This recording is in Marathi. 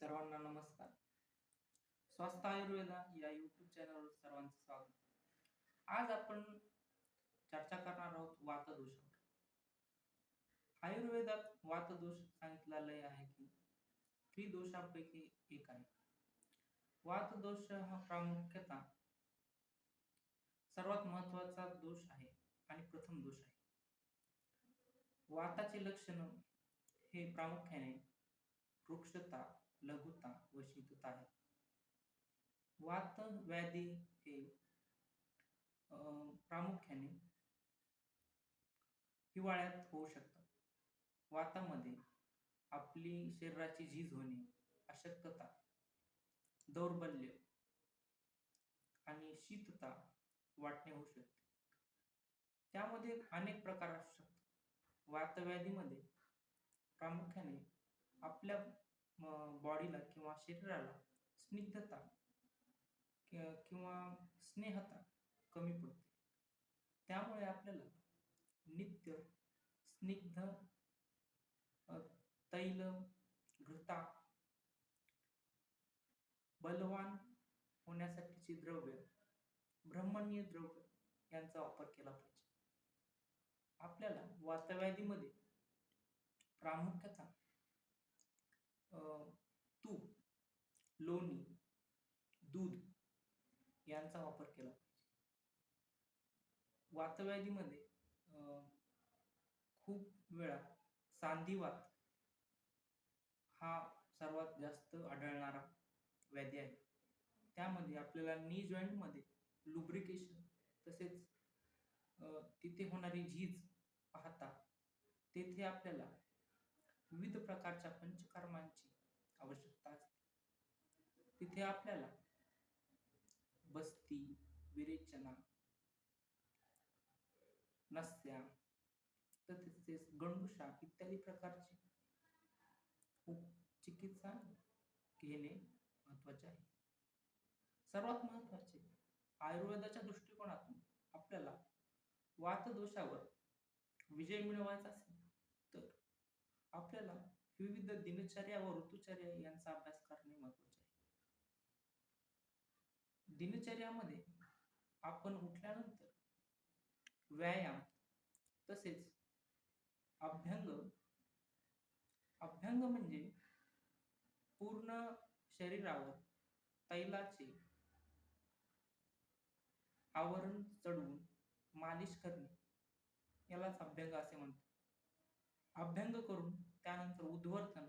सर्वांना नमस्कार. स्वास्थ्य आयुर्वेदा या YouTube चॅनलवर सर्वांचं स्वागत. आज आपण चर्चा करणार आहोत वातदोषावर. आयुर्वेदात वातदोष सांगितलेले आहे की त्रिदोषांपैकी एक आहे. वातदोष हा प्रामुख्याने सर्वात महत्त्वाचा दोष आहे आणि प्रथम दोष आहे. वाताचे लक्षण हे प्रामुख्याने रुक्षता, लघुता व शीतता आहे. वात व्याधी हे प्रामुख्याने हिवाळ्यात होऊ शकतात. वातामध्ये आपली शरीराची झीज होणे, अशक्तता, दौर्बल्य आणि शीतता वाटणे होऊ शकते. त्यामध्ये अनेक प्रकार असू शकतात. वातव्याधीमध्ये प्रामुख्याने आपल्या बॉडीला किंवा शरीराला स्निग्धता किंवा स्नेहता कमी पडते. त्यामुळे आपल्याला नित्य स्निग्ध तैल, घृता, बलवान होण्यासाठीची द्रव्य, ब्रह्मणीय द्रव्य यांचा वापर केला पाहिजे. आपल्याला वातव्याधीमध्ये प्रामुख्याने तूप, लोणी, दूध यांचा वापर केला पाहिजे. वातव्याधीमध्ये खूप वेळा सांधिवात हा सर्वात जास्त आढळणारा व्याधी आहे. त्यामध्ये आपल्याला नी जॉईंटमध्ये लुब्रिकेशन तसेच तिथे होणारी झीज पाहता तेथे आपल्याला विविध प्रकारच्या पंचकर्मांची आवश्यकता असते. तिथे आपल्याला बस्ती, विरेचना, नस्या तसेच गंडुशा इत्यादी प्रकारची चिकित्सा घेणे महत्त्वाचे आहे. सर्वात महत्त्वाचे आयुर्वेदाच्या दृष्टिकोनातून आपल्याला वातदोषावर विजय मिळवायचा असेल तर आपल्याला विविध दिनचर्या व ऋतुचर्या यांचा अभ्यास करणे महत्त्वाचे आहे. दिनचर्यामध्ये आपण उठल्यानंतर व्यायाम तसेच अभ्यंग म्हणजे पूर्ण शरीरावर तैलाचे आवरण चढवून मालिश करणे यालाच अभ्यंग असे म्हणतात. अभ्यंग करून त्यानंतर उद्वर्तन